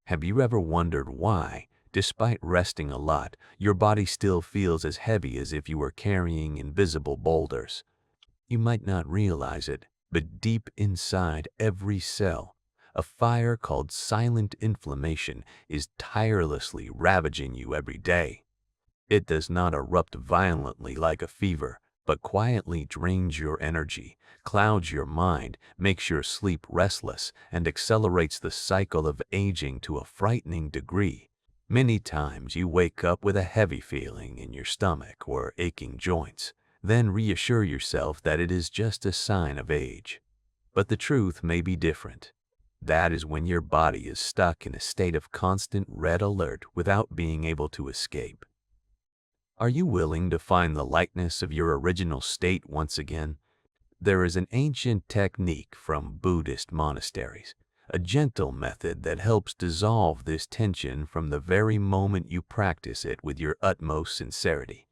Have you ever wondered why, despite resting a lot, your body still feels as heavy as if you were carrying invisible boulders? You might not realize it, but deep inside every cell, a fire called silent inflammation is tirelessly ravaging you every day. It does not erupt violently like a fever, but quietly drains your energy, clouds your mind, makes your sleep restless, and accelerates the cycle of aging to a frightening degree. Many times you wake up with a heavy feeling in your stomach or aching joints, then reassure yourself that it is just a sign of age. But the truth may be different. That is when your body is stuck in a state of constant red alert without being able to escape. Are you willing to find the likeness of your original state once again? There is an ancient technique from Buddhist monasteries, a gentle method that helps dissolve this tension from the very moment you practice it with your utmost sincerity.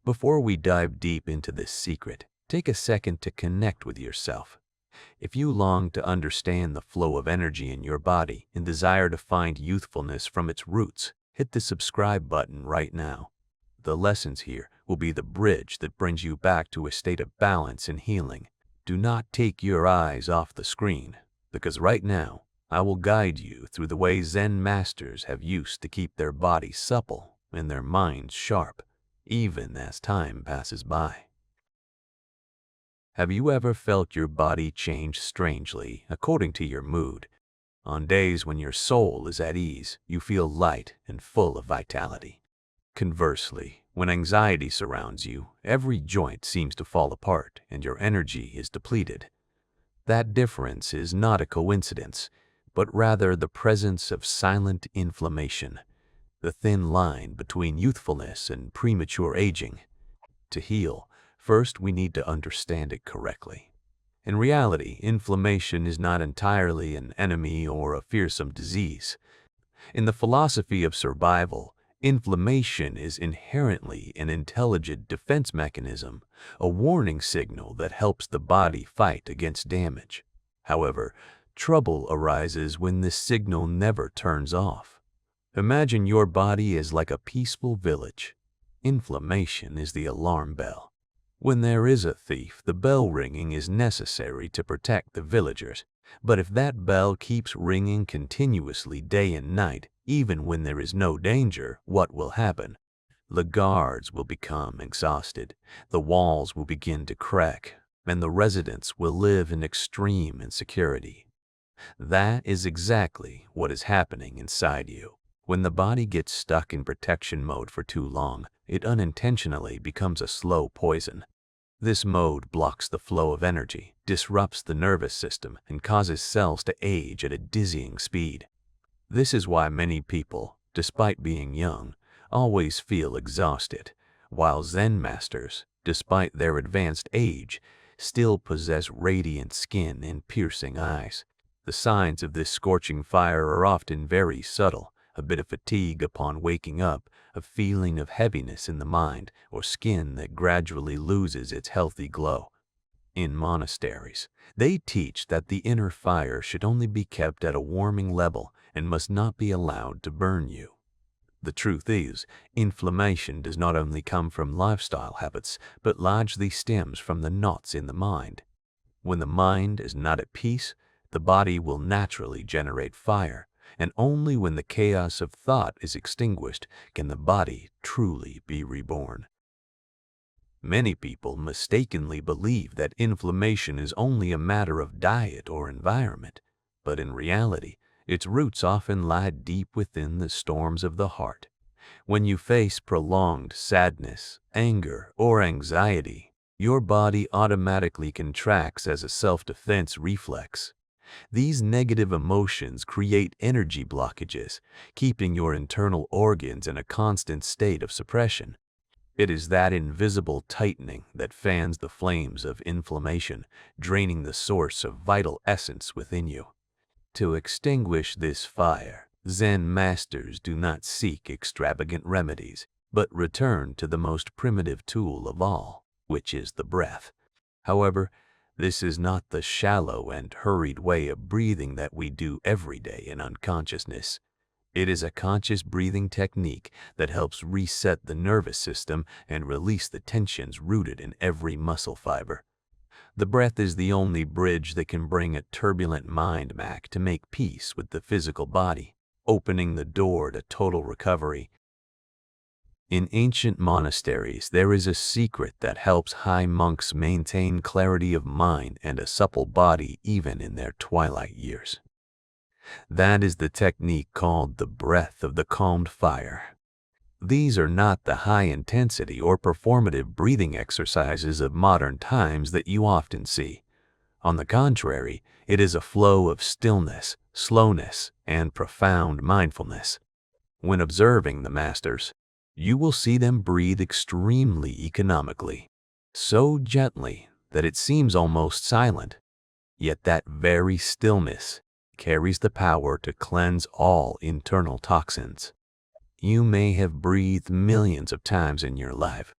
Before we dive deep into this secret, take a second to connect with yourself. If you long to understand the flow of energy in your body and desire to find youthfulness from its roots, hit the subscribe button right now. The lessons here will be the bridge that brings you back to a state of balance and healing. Do not take your eyes off the screen, because right now, I will guide you through the way Zen masters have used to keep their bodies supple and their minds sharp, even as time passes by. Have you ever felt your body change strangely according to your mood? On days when your soul is at ease, you feel light and full of vitality. Conversely, when anxiety surrounds you, every joint seems to fall apart and your energy is depleted. That difference is not a coincidence, but rather the presence of silent inflammation, the thin line between youthfulness and premature aging. To heal, first we need to understand it correctly. In reality, inflammation is not entirely an enemy or a fearsome disease. In the philosophy of survival, inflammation is inherently an intelligent defense mechanism, a warning signal that helps the body fight against damage. However, trouble arises when this signal never turns off. Imagine your body as like a peaceful village. Inflammation is the alarm bell. When there is a thief, the bell ringing is necessary to protect the villagers. But if that bell keeps ringing continuously day and night, even when there is no danger, what will happen? The guards will become exhausted, the walls will begin to crack, and the residents will live in extreme insecurity. That is exactly what is happening inside you. When the body gets stuck in protection mode for too long, it unintentionally becomes a slow poison. This mode blocks the flow of energy, disrupts the nervous system, and causes cells to age at a dizzying speed. This is why many people, despite being young, always feel exhausted, while Zen masters, despite their advanced age, still possess radiant skin and piercing eyes. The signs of this scorching fire are often very subtle: a bit of fatigue upon waking up, a feeling of heaviness in the mind, or skin that gradually loses its healthy glow. In monasteries, they teach that the inner fire should only be kept at a warming level and must not be allowed to burn you. The truth is, inflammation does not only come from lifestyle habits, but largely stems from the knots in the mind. When the mind is not at peace, the body will naturally generate fire, and only when the chaos of thought is extinguished can the body truly be reborn. Many people mistakenly believe that inflammation is only a matter of diet or environment, but in reality, its roots often lie deep within the storms of the heart. When you face prolonged sadness, anger, or anxiety, your body automatically contracts as a self-defense reflex. These negative emotions create energy blockages, keeping your internal organs in a constant state of suppression. It is that invisible tightening that fans the flames of inflammation, draining the source of vital essence within you. To extinguish this fire, Zen masters do not seek extravagant remedies, but return to the most primitive tool of all, which is the breath. However, This is not the shallow and hurried way of breathing that we do every day in unconsciousness. It is a conscious breathing technique that helps reset the nervous system and release the tensions rooted in every muscle fiber. The breath is the only bridge that can bring a turbulent mind back to make peace with the physical body, opening the door to total recovery. In ancient monasteries, there is a secret that helps high monks maintain clarity of mind and a supple body even in their twilight years. That is the technique called the breath of the calmed fire. These are not the high-intensity or performative breathing exercises of modern times that you often see. On the contrary, it is a flow of stillness, slowness, and profound mindfulness. When observing the masters, you will see them breathe extremely economically, so gently that it seems almost silent. Yet that very stillness carries the power to cleanse all internal toxins. You may have breathed millions of times in your life,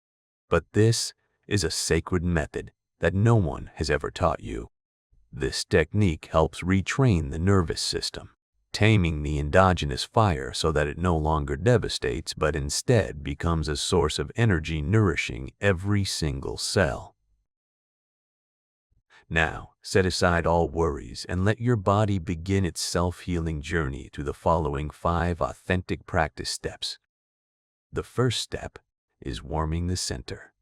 but this is a sacred method that no one has ever taught you. This technique helps retrain the nervous system, taming the endogenous fire so that it no longer devastates but instead becomes a source of energy nourishing every single cell. Now, set aside all worries and let your body begin its self-healing journey through the following 5 authentic practice steps. The first step is warming the center.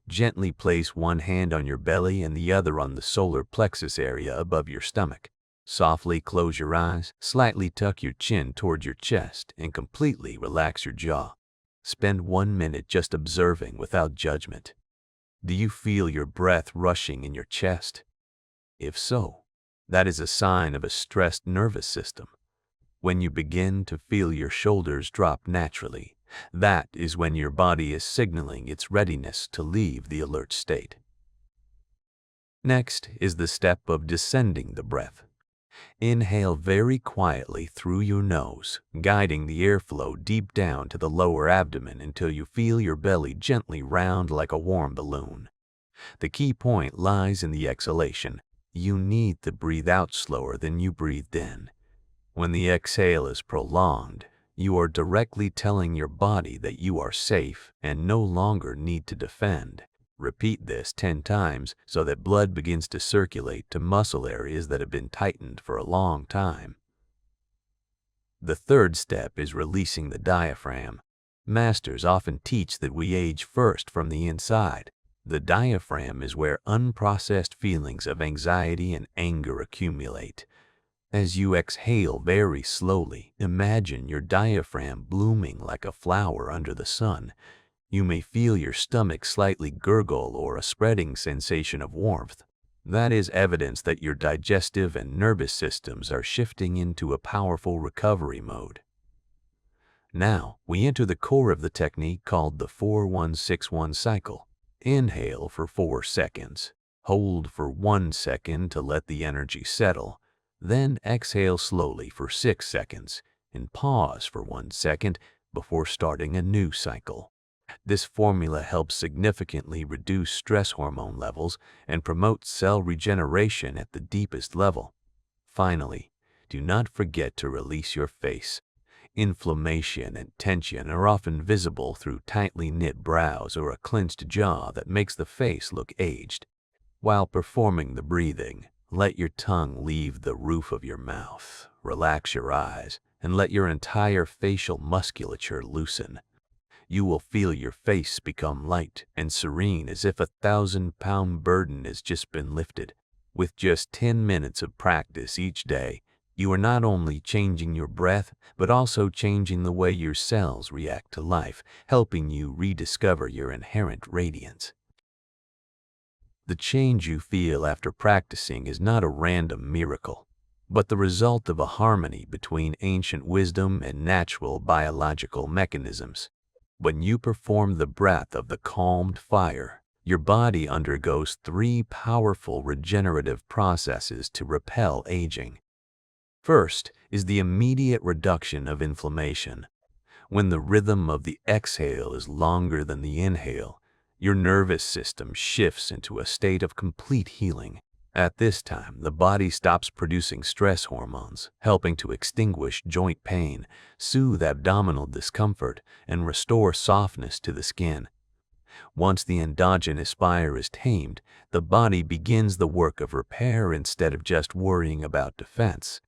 Gently place one hand on your belly and the other on the solar plexus area above your stomach. Softly close your eyes, slightly tuck your chin toward your chest, and completely relax your jaw. Spend 1 minute just observing without judgment. Do you feel your breath rushing in your chest? If so, that is a sign of a stressed nervous system. When you begin to feel your shoulders drop naturally, that is when your body is signaling its readiness to leave the alert state. Next is the step of descending the breath. Inhale very quietly through your nose, guiding the airflow deep down to the lower abdomen until you feel your belly gently round like a warm balloon. The key point lies in the exhalation. You need to breathe out slower than you breathed in. When the exhale is prolonged, you are directly telling your body that you are safe and no longer need to defend. Repeat this 10 times so that blood begins to circulate to muscle areas that have been tightened for a long time. The third step is releasing the diaphragm. Masters often teach that we age first from the inside. The diaphragm is where unprocessed feelings of anxiety and anger accumulate. As you exhale very slowly, imagine your diaphragm blooming like a flower under the sun. You may feel your stomach slightly gurgle or a spreading sensation of warmth. That is evidence that your digestive and nervous systems are shifting into a powerful recovery mode. Now, we enter the core of the technique called the 4-1-6-1 cycle. Inhale for 4 seconds. Hold for 1 second to let the energy settle. Then exhale slowly for 6 seconds and pause for 1 second before starting a new cycle. This formula helps significantly reduce stress hormone levels and promote cell regeneration at the deepest level. Finally, do not forget to release your face. Inflammation and tension are often visible through tightly knit brows or a clenched jaw that makes the face look aged. While performing the breathing, let your tongue leave the roof of your mouth, relax your eyes, and let your entire facial musculature loosen. You will feel your face become light and serene as if a 1,000-pound burden has just been lifted. With just 10 minutes of practice each day, you are not only changing your breath, but also changing the way your cells react to life, helping you rediscover your inherent radiance. The change you feel after practicing is not a random miracle, but the result of a harmony between ancient wisdom and natural biological mechanisms. When you perform the breath of the calmed fire, your body undergoes 3 powerful regenerative processes to repel aging. First is the immediate reduction of inflammation. When the rhythm of the exhale is longer than the inhale, your nervous system shifts into a state of complete healing. At this time, the body stops producing stress hormones, helping to extinguish joint pain, soothe abdominal discomfort, and restore softness to the skin. Once the endogenous fire is tamed, the body begins the work of repair instead of just worrying about defense.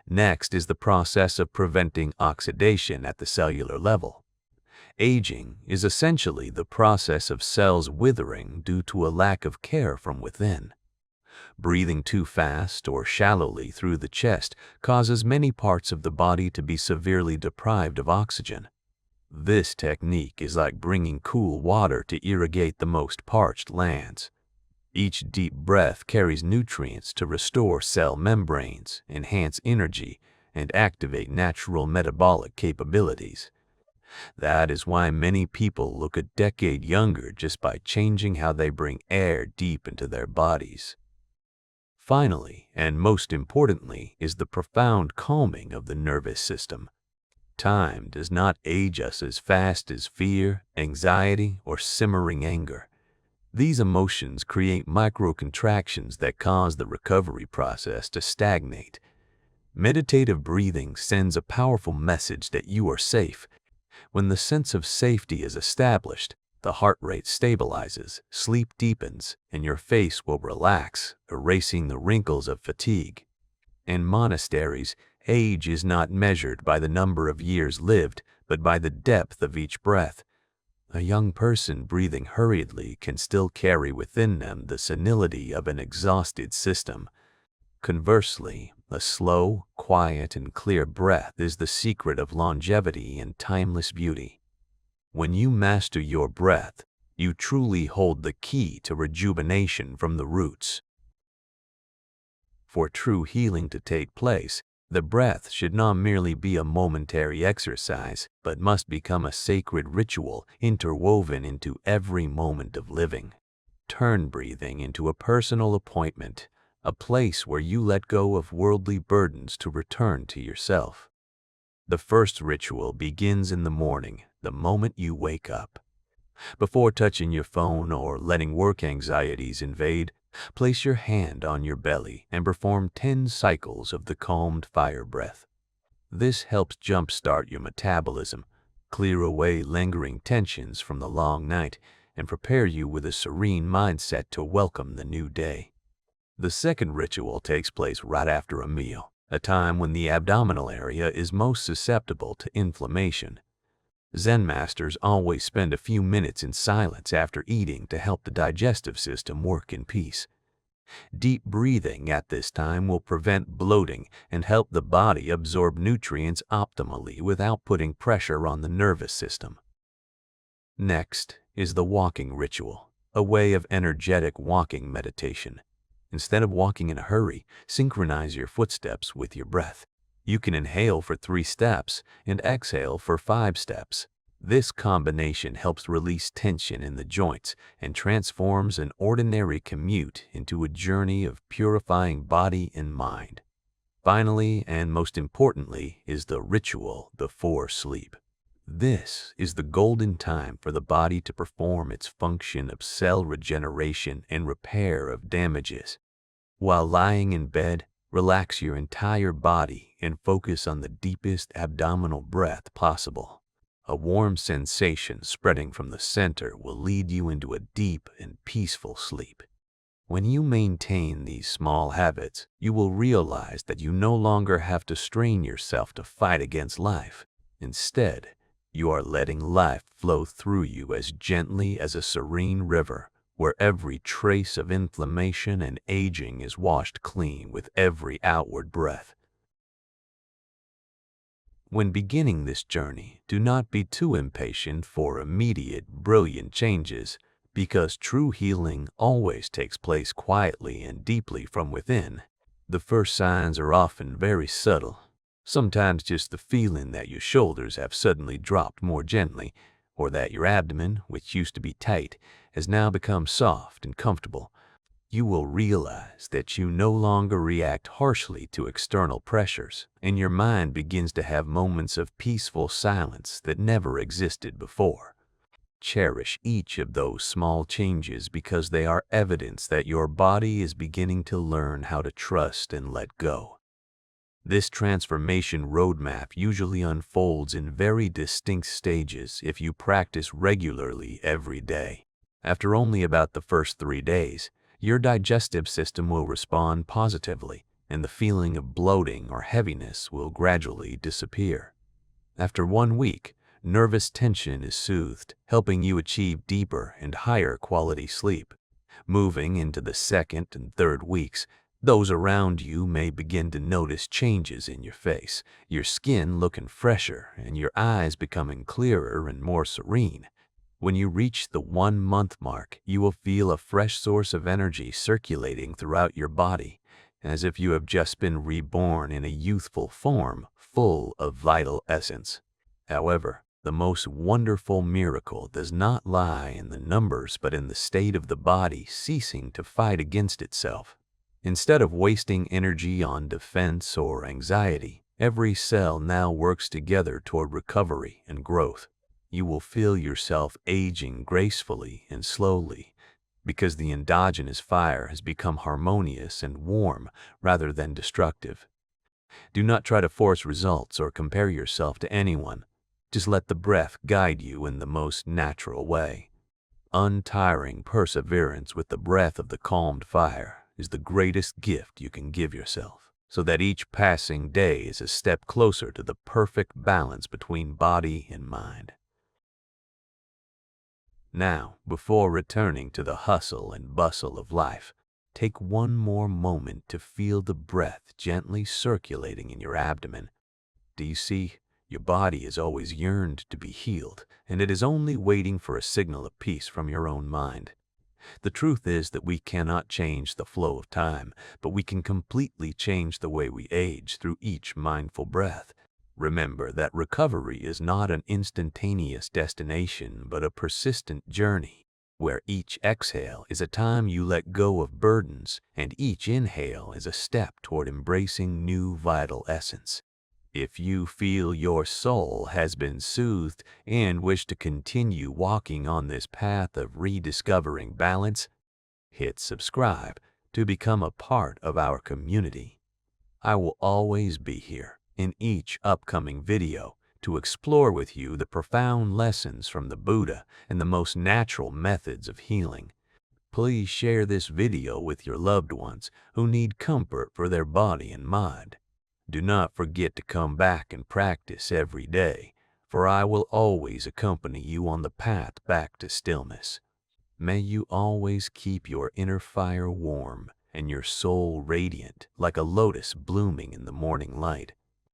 Next is the process of preventing oxidation at the cellular level. Aging is essentially the process of cells withering due to a lack of care from within. Breathing too fast or shallowly through the chest causes many parts of the body to be severely deprived of oxygen. This technique is like bringing cool water to irrigate the most parched lands. Each deep breath carries nutrients to restore cell membranes, enhance energy, and activate natural metabolic capabilities. That is why many people look a decade younger just by changing how they bring air deep into their bodies. Finally, and most importantly, is the profound calming of the nervous system. Time does not age us as fast as fear, anxiety, or simmering anger. These emotions create microcontractions that cause the recovery process to stagnate. Meditative breathing sends a powerful message that you are safe. When the sense of safety is established, the heart rate stabilizes, sleep deepens, and your face will relax, erasing the wrinkles of fatigue. In monasteries, age is not measured by the number of years lived, but by the depth of each breath. A young person breathing hurriedly can still carry within them the senility of an exhausted system. Conversely, a slow, quiet, and clear breath is the secret of longevity and timeless beauty. When you master your breath, you truly hold the key to rejuvenation from the roots. For true healing to take place, the breath should not merely be a momentary exercise, but must become a sacred ritual interwoven into every moment of living. Turn breathing into a personal appointment, a place where you let go of worldly burdens to return to yourself. The first ritual begins in the morning, the moment you wake up. Before touching your phone or letting work anxieties invade, place your hand on your belly and perform 10 cycles of the calmed fire breath. This helps jumpstart your metabolism, clear away lingering tensions from the long night, and prepare you with a serene mindset to welcome the new day. The second ritual takes place right after a meal, a time when the abdominal area is most susceptible to inflammation. Zen masters always spend a few minutes in silence after eating to help the digestive system work in peace. Deep breathing at this time will prevent bloating and help the body absorb nutrients optimally without putting pressure on the nervous system. Next is the walking ritual, a way of energetic walking meditation. Instead of walking in a hurry, synchronize your footsteps with your breath. You can inhale for 3 steps and exhale for 5 steps. This combination helps release tension in the joints and transforms an ordinary commute into a journey of purifying body and mind. Finally, and most importantly, is the ritual before sleep. This is the golden time for the body to perform its function of cell regeneration and repair of damages. While lying in bed, relax your entire body and focus on the deepest abdominal breath possible. A warm sensation spreading from the center will lead you into a deep and peaceful sleep. When you maintain these small habits, you will realize that you no longer have to strain yourself to fight against life. Instead, you are letting life flow through you as gently as a serene river, where every trace of inflammation and aging is washed clean with every outward breath. When beginning this journey, do not be too impatient for immediate, brilliant changes, because true healing always takes place quietly and deeply from within. The first signs are often very subtle, sometimes just the feeling that your shoulders have suddenly dropped more gently, or that your abdomen, which used to be tight, has now become soft and comfortable. You will realize that you no longer react harshly to external pressures, and your mind begins to have moments of peaceful silence that never existed before. cherish each of those small changes because they are evidence that your body is beginning to learn how to trust and let go. This transformation roadmap usually unfolds in very distinct stages if you practice regularly every day. After only about the first 3 days, your digestive system will respond positively, and the feeling of bloating or heaviness will gradually disappear. After 1 week, nervous tension is soothed, helping you achieve deeper and higher quality sleep. Moving into the 2nd and 3rd weeks, those around you may begin to notice changes in your face, your skin looking fresher, and your eyes becoming clearer and more serene. When you reach the 1-month mark, you will feel a fresh source of energy circulating throughout your body, as if you have just been reborn in a youthful form, full of vital essence. However, the most wonderful miracle does not lie in the numbers but in the state of the body ceasing to fight against itself. Instead of wasting energy on defense or anxiety, every cell now works together toward recovery and growth. You will feel yourself aging gracefully and slowly because the endogenous fire has become harmonious and warm rather than destructive. Do not try to force results or compare yourself to anyone. Just let the breath guide you in the most natural way. Untiring perseverance with the breath of the calmed fire is the greatest gift you can give yourself, so that each passing day is a step closer to the perfect balance between body and mind. Now, before returning to the hustle and bustle of life, take one more moment to feel the breath gently circulating in your abdomen. Do you see? Your body has always yearned to be healed, and it is only waiting for a signal of peace from your own mind. The truth is that we cannot change the flow of time, but we can completely change the way we age through each mindful breath. Remember that recovery is not an instantaneous destination, but a persistent journey, where each exhale is a time you let go of burdens, and each inhale is a step toward embracing new vital essence. If you feel your soul has been soothed and wish to continue walking on this path of rediscovering balance, hit subscribe to become a part of our community. I will always be here in each upcoming video to explore with you the profound lessons from the Buddha and the most natural methods of healing. Please share this video with your loved ones who need comfort for their body and mind. Do not forget to come back and practice every day, for I will always accompany you on the path back to stillness. May you always keep your inner fire warm and your soul radiant like a lotus blooming in the morning light.